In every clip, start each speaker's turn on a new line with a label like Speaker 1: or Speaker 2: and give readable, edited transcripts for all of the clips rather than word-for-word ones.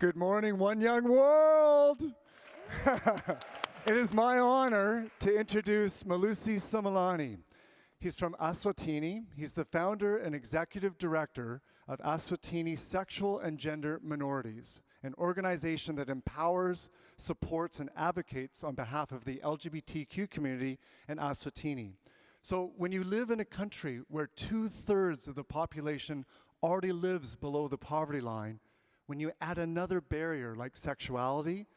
Speaker 1: Good morning, One Young World! It is my honor to introduce Melusi Simelane. He's from Eswatini. He's the founder and executive director of Eswatini Sexual and Gender Minorities, an organization that empowers, supports, and advocates on behalf of the LGBTQ community in Eswatini. So when you live in a country where 2/3 of the population already lives below the poverty line, when you add another barrier like sexuality,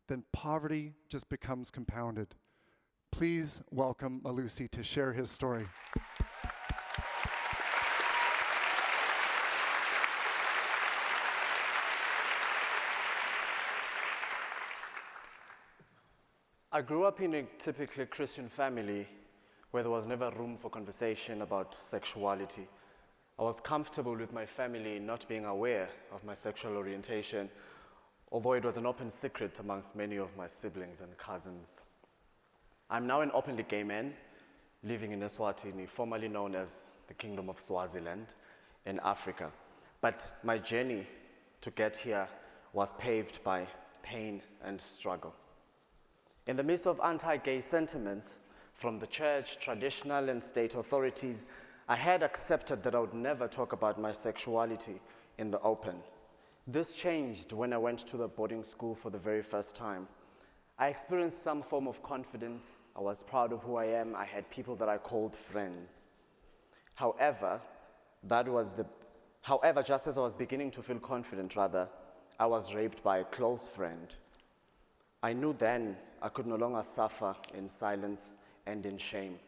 Speaker 1: then poverty just becomes compounded. Please welcome Melusi to share his story.
Speaker 2: I grew up in a typically Christian family where there was never room for conversation about sexuality. I was comfortable with my family not being aware of my sexual orientation, although it was an open secret amongst many of my siblings and cousins. I'm now an openly gay man living in Eswatini, formerly known as the Kingdom of Swaziland in Africa. But my journey to get here was paved by pain and struggle. In the midst of anti-gay sentiments from the church, traditional and state authorities, I had accepted that I would never talk about my sexuality in the open. This changed when I went to the boarding school for the very first time. I experienced some form of confidence. I was proud of who I am. I had people that I called friends. However, just as I was beginning to feel confident, I was raped by a close friend. I knew then I could no longer suffer in silence and in shame.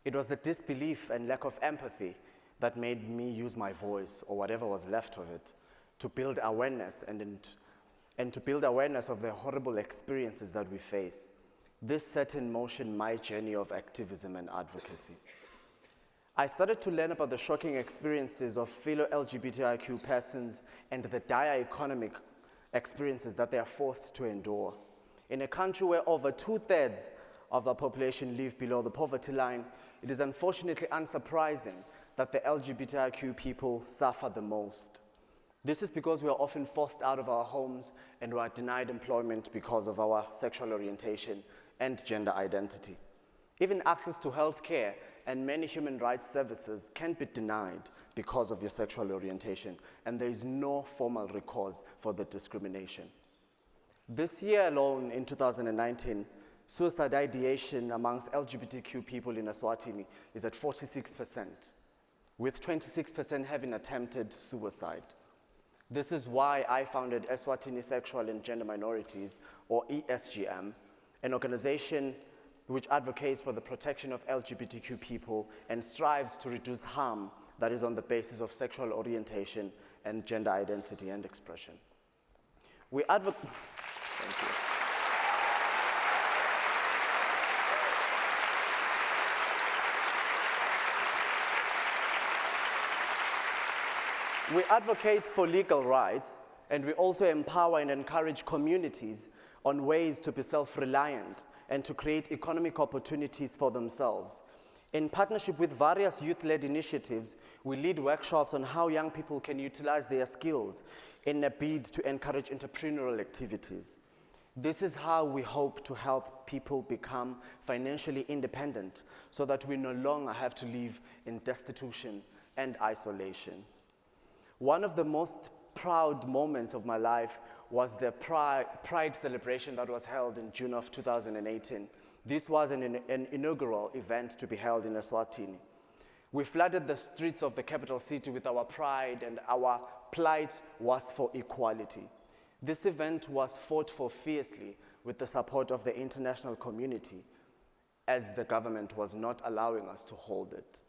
Speaker 2: It was the disbelief and lack of empathy that made me use my voice, or whatever was left of it, to build awareness and to build awareness of the horrible experiences that we face. This set in motion my journey of activism and advocacy. I started to learn about the shocking experiences of fellow LGBTIQ persons and the dire economic experiences that they are forced to endure. In a country where over 2/3 of the population live below the poverty line, it is unfortunately unsurprising that the LGBTIQ people suffer the most. This is because we are often forced out of our homes and we are denied employment because of our sexual orientation and gender identity. Even access to health care and many human rights services can be denied because of your sexual orientation, and there is no formal recourse for the discrimination. This year alone, in 2019, suicide ideation amongst LGBTQ people in Eswatini is at 46%, with 26% having attempted suicide. This is why I founded Eswatini Sexual and Gender Minorities, or ESGM, an organization which advocates for the protection of LGBTQ people and strives to reduce harm that is on the basis of sexual orientation and gender identity and expression. We advocate. Thank you. We advocate for legal rights, and we also empower and encourage communities on ways to be self-reliant and to create economic opportunities for themselves. In partnership with various youth-led initiatives, we lead workshops on how young people can utilize their skills in a bid to encourage entrepreneurial activities. This is how we hope to help people become financially independent so that we no longer have to live in destitution and isolation. One of the most proud moments of my life was the Pride celebration that was held in June of 2018. This was an inaugural event to be held in Eswatini. We flooded the streets of the capital city with our pride, and our plight was for equality. This event was fought for fiercely with the support of the international community, as the government was not allowing us to hold it.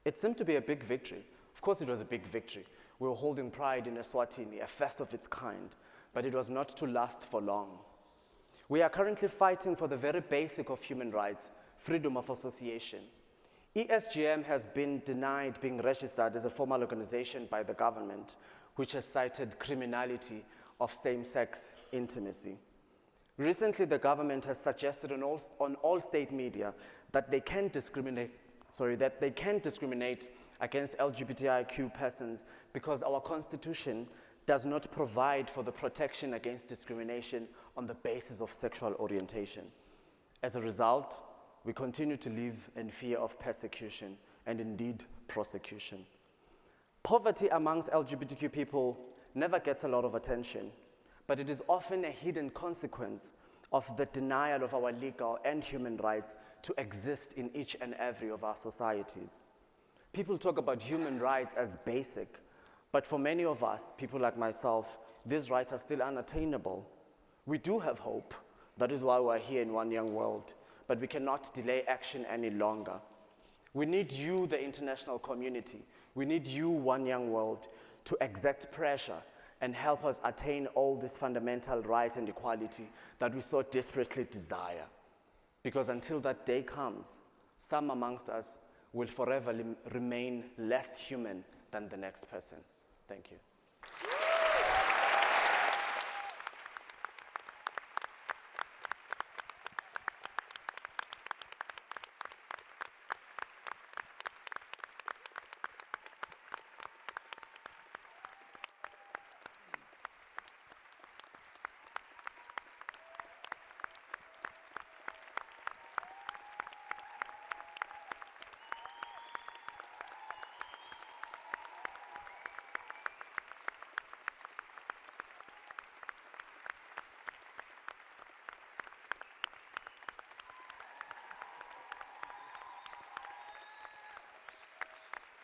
Speaker 2: It seemed to be a big victory. Of course it was a big victory. We were holding Pride in Eswatini, a first of its kind, but it was not to last for long. We are currently fighting for the very basic of human rights, freedom of association. ESGM has been denied being registered as a formal organization by the government, which has cited criminality of same-sex intimacy. Recently, the government has suggested on all state media that they can discriminate against LGBTIQ persons because our constitution does not provide for the protection against discrimination on the basis of sexual orientation. As a result, we continue to live in fear of persecution and indeed prosecution. Poverty amongst LGBTQ people never gets a lot of attention, but it is often a hidden consequence of the denial of our legal and human rights to exist in each and every of our societies. People talk about human rights as basic, but for many of us, people like myself, these rights are still unattainable. We do have hope. That is why we're here in One Young World, but we cannot delay action any longer. We need you, the international community. We need you, One Young World, to exert pressure and help us attain all these fundamental rights and equality that we so desperately desire. Because until that day comes, some amongst us will forever remain less human than the next person. Thank you.